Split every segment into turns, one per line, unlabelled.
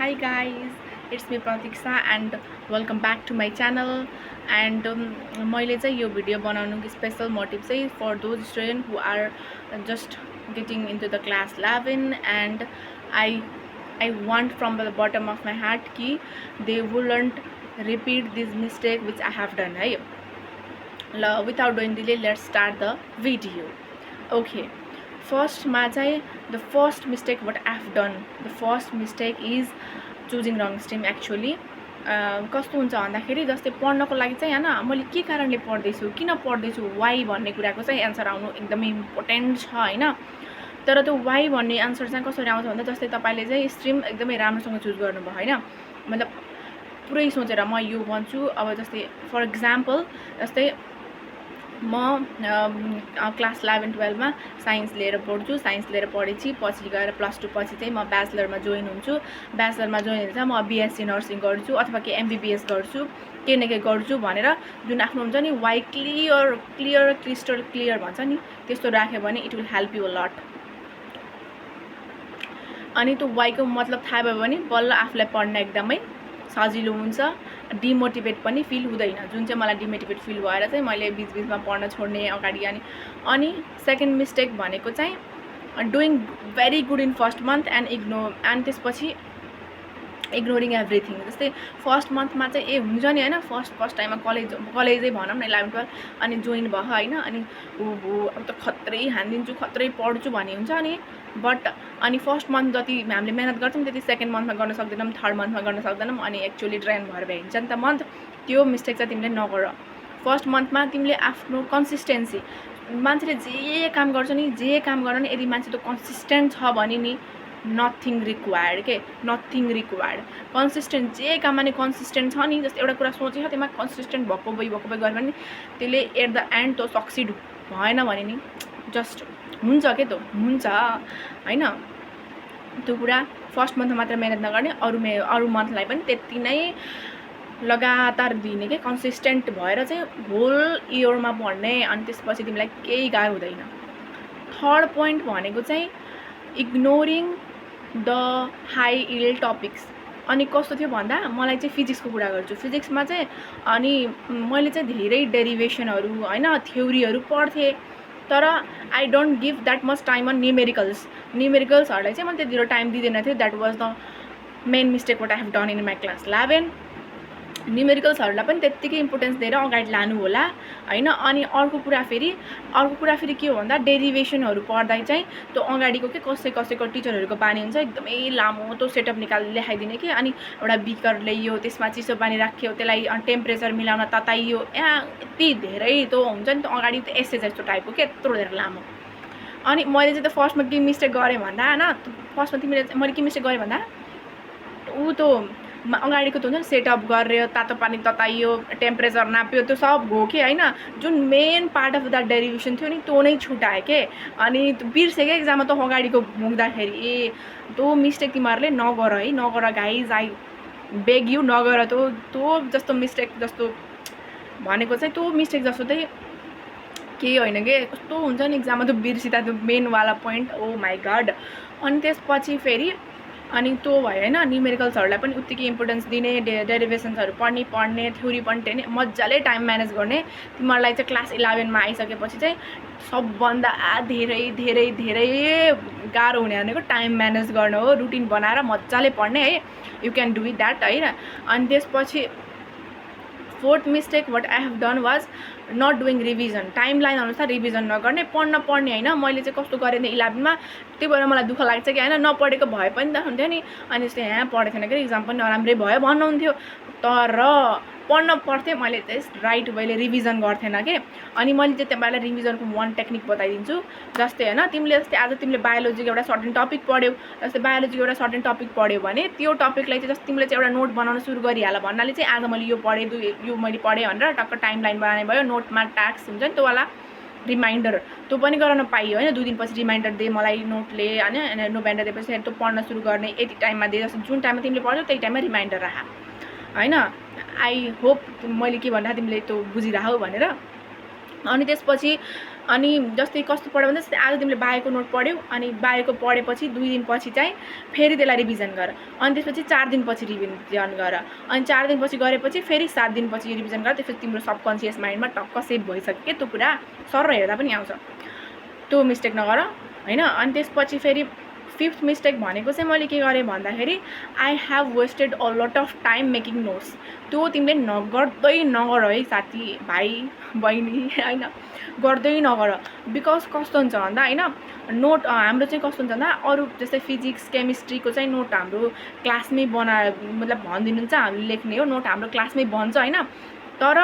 Hi guys, it's me Pratiksha and welcome back to my channel. And मैले चाहिँ यो video बनाउनुको special motive चाहिँ for those students who are just getting into the class 11 and I want from the bottom of my heart कि they wouldn't repeat this mistake which I have done है ल without doing delay let's start the video. Okay, first मा चाहिँ the first mistake what I have done, the first mistake is choosing wrong stream actually. कस्तो हुन्छ भन्दाखेरि जस्तै पढ्नको लागि चाहिँ हैन मैले के कारणले पढ्दैछु किन पढ्दैछु वाइ भन्ने कुराको चाहिँ एन्सर आउनु एकदमै इम्पोर्टेन्ट छ हैन तर त्यो वाइ भन्ने आन्सर चाहिँ कसरी आउँछ भन्दा जस्तै तपाईले चाहिँ स्ट्रिम एकदमै राम्रोसँग चुज गर्नुभयो हैन मतलब पुरै सोचेर म यो भन्छु अब जस्तै फर एक्जाम्पल जस्तै म क्लास 11-12 मा साइन्स लिएर पढ्छु साइन्स लिएर पढेपछि पछि गएर प्लस 2 पछि चाहिँ म ब्याचलरमा जोइन हुन्छु ब्याचलरमा जोइन भएर चाहिँ म बीएससी नर्सिङ गर्छु अथवा के एमबीबीएस गर्छु के न के गर्छु भनेर जुन आफ्नो हुन्छ नि वाइ क्लियर क्रिस्टल क्लियर भन्छ नि त्यस्तो राख्यो भने it will help you a lot अनि त्यो वाइ को मतलब थाहा भयो भने बल्ल आफुलाई पढ्न एकदमै सजिलो हुन्छ डिमोटिभेट पनि फिल हुँदैन जुन चाहिँ मलाई डिमोटिभेट फिल भएर चाहिँ मैले बीचमा पढ्न छोड्ने अगाडि अनि सेकेन्ड मिस्टेक भनेको चाहिँ doing very good in first month and ignore and त्यसपछि इग्नोरिङ एभ्रिथिङ जस्तै फर्स्ट मन्थमा चाहिँ ए हुन्छ नि हैन फर्स्ट टाइममा कलेजै भनौँ न 11-12 अनि जोइन भयो हैन अनि ओहो अब त खत्रै हान्दिन्छु खत्रै पढ्छु भन्ने हुन्छ अनि बट अनि फर्स्ट मन्थ जति हामीले मेहनत गर्छौं त्यति सेकेन्ड मन्थमा गर्न सक्दैनौं थर्ड मन्थमा गर्न सक्दैनौं अनि एक्चुअली ड्रेन भएर भइन्छ नि त मन्थ त्यो मिस्टेक चाहिँ तिमीले नगर फर्स्ट मन्थमा तिमीले आफ्नो कन्सिस्टेन्सी मान्छेले जे काम गर्छ नि जे काम गर्न नि यदि मान्छे त कन्सिस्टेन्ट छ भने नि नथिङ रिक्वायर्ड के नथिङ रिक्वायर्ड कन्सिस्टेन्ट जे काममा नि कन्सिस्टेन्ट छ नि जस्तै एउटा कुरा सोचेछ त्यसमा कन्सिस्टेन्ट भएको भइ गर्यो भने त्यसले एट द एन्ड त सक्सिड भएन भने नि जस्ट हुन्छ के त हुन्छ हैन त्यो कुरा फर्स्ट मन्थमा मात्र मेहनत नगर्ने अरु मन्थलाई पनि त्यति नै लगातार दिने के कन्सिस्टेन्ट भएर चाहिँ होल इयरमा पढ्ने अनि त्यसपछि तिमीलाई केही गाह्रो हुँदैन थर्ड पोइन्ट भनेको चाहिँ इग्नोरिङ द हाई इल्ड टपिक्स अनि कस्तो थियो भन्दा मलाई चाहिँ फिजिक्सको कुरा गर्छु फिजिक्समा चाहिँ अनि मैले चाहिँ धेरै डेरिभेसनहरु हैन थ्योरीहरु पढ्थे तर I don't give that much time on न्यूमेरिकल्सहरुलाई चाहिँ मैले त्यतिरो टाइम दिदैन थिए that was the main mistake what I have done in my class 11 न्यूमेरिकल्सहरुलाई पनि त्यतिकै इम्पोर्टेन्स दिएर अगाडि लानु होला हैन अनि अर्को कुरा फेरि के हो भन्दा डेरिभेसनहरु पढ्दै चाहिँ त्यो अगाडिको के कसैको टिचरहरुको बानी हुन्छ एकदमै लामो त्यो सेटअप निकालेर लेखाइदिने के अनि एउटा बिकर ल्याइयो त्यसमा चिसो पानी राख्यो त्यसलाई टेम्परेचर मिलाउन तताइयो यति धेरै त्यो हुन्छ नि त्यो अगाडि त्यो एसे जस्तो टाइपको के यत्रो धेरै लामो अनि मैले चाहिँ त फर्स्टमा के मिस्टेक गरे भन्दा हैन फर्स्टमा मैले के मिस्टेक गरे भन्दा उ त्यो अगाडिको त हुन्छ सेटअप गर्यो तातो पानी तताइयो टेम्परेचर नाप्यो त्यो सब हो के हैन जुन main part of the derivation थियो नि त्यो नै छुटाए के अनि बिर्से के एक्जाममा त अगाडिको घुम्दाखेरि त्यो मिस्टेक तिमीहरुले नगर गाइज आई बेग यु नगर त्यो जस्तो मिस्टेक जस्तो भनेको चाहिँ त्यो मिस्टेक जस्तो चाहिँ के हैन के कस्तो हुन्छ नि एक्जाममा त बिर्सिदा त्यो मेन वाला पोइन्ट ओ माय गॉड अनि त्यसपछि फेरि अनि त्यो भयो हैन न्यूमेरिकल्सहरुलाई पनि उत्तिकै इम्पोर्टेन्स दिने डेरिभेसन्सहरु पढ्ने थ्योरी पनि टेने मज्जाले टाइम म्यानेज गर्ने तिमीहरुलाई चाहिँ क्लास 11 मा आइसकेपछि चाहिँ सबभन्दा धेरै गाह्रो हुने भनेको टाइम म्यानेज गर्न हो रुटिन बनाएर मज्जाले पढ्ने है you can do it that है अनि त्यसपछि fourth mistake what I have done was not doing revision timeline अनुसार रिभिजन नगर्ने पढ्ने हैन मैले चाहिँ कस्तो गरे नि 11 मा त्यो भएर मलाई दुःख लाग्छ कि हैन नपढेको भए पनि त हुन्थ्यो नि अनि त्यस्तै यहाँ पढेको थिएन के एक्जाम पनि नराम्रै भयो भन्नुहुन्थ्यो तर पढ्न पर्थ्यो मैले चाहिँ राइट वेले रिभिजन गर्थेन के अनि मैले चाहिँ तपाईलाई रिभिजनको वान टेक्निक बताइदिन्छु जस्तै हैन तिमीले जस्तै आज तिमीले बायोलोजीको एउटा सर्टेन टपिक पढ्यौ जस्तै बायोलोजीको एउटा सर्टेन टपिक पढ्यौ भने त्यो टपिकलाई चाहिँ जस्तै तिमीले चाहिँ एउटा नोट बनाउन सुरु गरिहाल भन्नाले चाहिँ आज मैले यो पढे यो मैले पढे भनेर टक्क टाइमलाइन बनाउने भयो नोटमा टास्क हुन्छ नि त्यो वाला रिमाइन्डर त्यो पनि गर्न पाइयो हैन 2 दिनपछि रिमाइन्डर दे मलाई नोटले हैन नोभेम्बर दिएपछि त्यो पढ्न सुरु गर्ने यति टाइममा दे जस्तो जुन टाइममा तिमीले पढ्यौ त्यही टाइममा रिमाइन्डर राख हैन आई होप मैले के भन्दा तिमीले त्यो बुझिराखौ भनेर अनि त्यसपछि अनि जस्तै कस्तो पढ्यो भने जस्तै आज तिमीले बायोको नोट पढ्यौ अनि बायोको पढेपछि 2 दिनपछि चाहिँ फेरि त्यसलाई रिभिजन गर अनि त्यसपछि 4 दिनपछि रिभिजन गर अनि 4 दिनपछि गरेपछि फेरि 7 दिनपछि रिभिजन गर त्यसपछि तिम्रो सबकन्सियस माइन्डमा टक्क सेभ भइसक्यो के त्यो कुरा सर हेर्दा पनि आउँछ त्यो मिस्टेक नगर हैन अनि त्यसपछि फेरि फिफ्थ मिस्टेक भनेको चाहिँ मैले के गरेँ भन्दाखेरि I have wasted a lot of time making notes त्यो तिमीले गर्दै नगर है साथी भाइ बहिनी हैन गर्दै नगर बिकज कस्तो हुन्छ भन्दा हैन नोट हाम्रो चाहिँ कस्तो हुन्छ भन्दा अरू जस्तै फिजिक्स केमिस्ट्रीको चाहिँ नोट हाम्रो क्लासमै मतलब भनिदिनुहुन्छ हामीले लेख्ने हो नोट हाम्रो क्लासमै बन्छ हैन तर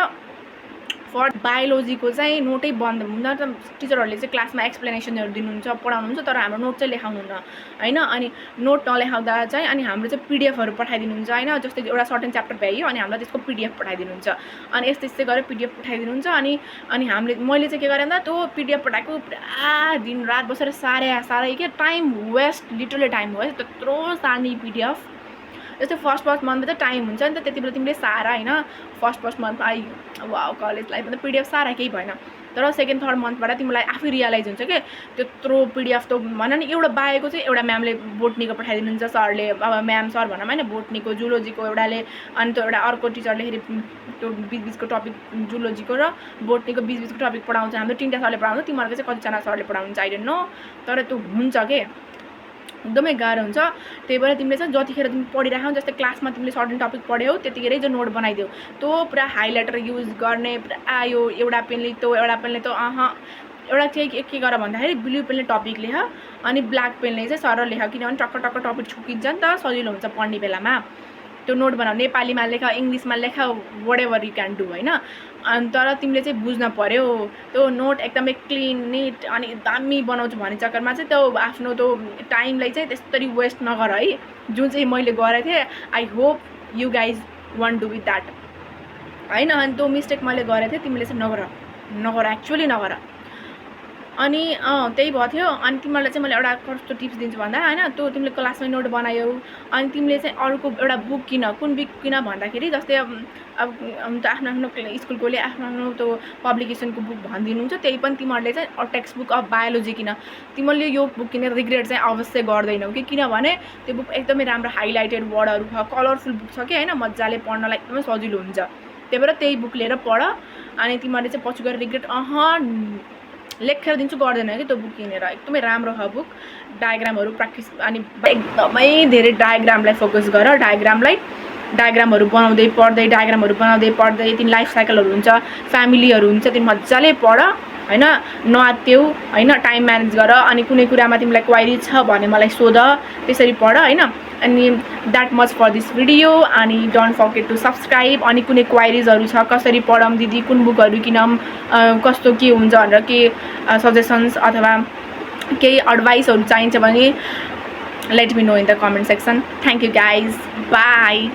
फर बायोलोजीको चाहिँ नोटै बन्द हुँदा त टिचरहरूले चाहिँ क्लासमा एक्सप्लेनेसनहरू दिनुहुन्छ पढाउनुहुन्छ तर हाम्रो नोट चाहिँ लेखाउनुहुन्न हैन अनि नोट नलेखाउँदा चाहिँ अनि हाम्रो चाहिँ पिडिएफहरू पठाइदिनुहुन्छ हैन जस्तै एउटा सर्टेन च्याप्टर भ्यायो अनि हामीलाई त्यसको पिडिएफ पठाइदिनुहुन्छ अनि यस्तै यस्तै गरेर पिडिएफ पठाइदिनुहुन्छ अनि हामीले मैले चाहिँ के गरेँ भन्दा त्यो पिडिएफ पठाएको पुरा दिन रात बसेर सारे के time waste literally time waste त्यत्रो सार्ने पिडिएफ जस्तै फर्स्ट मन्थमा त टाइम हुन्छ नि त त्यति बेला तिमीले सारा हैन first month I wow college लाइफमा त पिडिएफ सारा केही भएन तर सेकेन्ड थर्ड मन्थबाट तिमीलाई आफै रियलाइज हुन्छ के त्यत्रो पिडिएफ त भन नि एउटा बायोको चाहिँ एउटा म्यामले बोटनीको पठाइदिनुहुन्छ सरले अब म्याम सर भनौँ हैन बोटनीको जुलोजीको एउटाले अनि त्यो एउटा अर्को टिचरले फेरि त्यो बिचबिचको टपिक जुलोजीको र बोटनीको बिचबिचको टपिक पढाउँछ हाम्रो तिनवटा सरले पढाउँछ तिमीहरूको चाहिँ कतिजना सरले पढाउनुहुन्छ आई डोन्ट नो तर त्यो हुन्छ के एकदमै गाह्रो हुन्छ त्यही भएर तिमीले चाहिँ जतिखेर तिमी पढिराखौ जस्तै क्लासमा तिमीले सर्टेन टपिक पढ्यौ त्यतिखेरै जो नोट बनाइदेऊ त्यो पुरा हाइलाइटर युज गर्ने पुरा यो एउटा पेनले त्यो एउटा पेनले त्यो एउटा चाहिँ के गर भन्दाखेरि ब्लू पेनले टपिक लेख अनि ब्ल्याक पेनले चाहिँ सरल लेख किनभने टक्क टक्क टपिक छुकिन्छ नि त सजिलो हुन्छ पढ्ने बेलामा त्यो नोट बनाऊ नेपालीमा लेख इङ्ग्लिसमा लेख whatever you can do हैन अनि तर तिमीले चाहिँ बुझ्न पर्यो त्यो नोट एकदमै क्लिन निट अनि दामी बनाउँछु भन्ने चक्करमा चाहिँ त्यो आफ्नो त्यो टाइमलाई चाहिँ त्यसरी वेस्ट नगर है जुन चाहिँ मैले गरेको थिएँ I hope you guys want do with that हैन अनि त्यो मिस्टेक मैले गरेको थिएँ तिमीले चाहिँ नगर एक्चुअली नगर अनि त्यही भयो थियो अनि तिमीलाई चाहिँ मैले एउटा कस्तो टिप्स दिन्छु भन्दा हैन त्यो तिमीले क्लासमै नोट बनायौ अनि तिमीले चाहिँ अर्को एउटा बुक किन कुन बुक किन भन्दाखेरि जस्तै अब आफ्नो स्कुलकोले आफ्नो त्यो पब्लिकेसनको बुक भनिदिनुहुन्छ त्यही पनि तिमीहरूले चाहिँ टेक्स्ट बुक अफ बायोलोजी किन तिमीले यो बुक किनेर रिग्रेट चाहिँ अवश्य गर्दैनौ कि किनभने त्यो बुक एकदमै राम्रो हाइलाइटेड वर्डहरू छ कलरफुल बुक छ कि हैन मजाले पढ्नलाई एकदमै सजिलो हुन्छ त्यही भएर त्यही बुक लिएर पढ अनि तिमीहरूले चाहिँ पछि गएर रिग्रेट लेखेर दिन्छु गर्दैन कि त्यो बुक किनेर एकदमै राम्रो छ बुक डायग्रामहरू प्र्याक्टिस अनि एकदमै धेरै डायग्रामलाई फोकस गर डायग्रामहरू बनाउँदै पढ्दै तिन लाइफ साइकलहरू हुन्छ फ्यामिलीहरू हुन्छ तिमी मजाले पढ हैन नआत्तेउ हैन टाइम म्यानेज गर अनि कुनै कुरामा तिमीलाई क्वेरी छ भने मलाई सोध त्यसरी पढ हैन अनि that much for this video अनि डोन्ट फर्गेट टु सब्सक्राइब अनि कुनै क्वेरीजहरू छ कसरी पढौँ दिदी कुन बुकहरू किनौँ कस्तो के हुन्छ भनेर के सजेसन्स अथवा केही एडभाइसहरू चाहिन्छ भने let me know in the comment section thank you guys by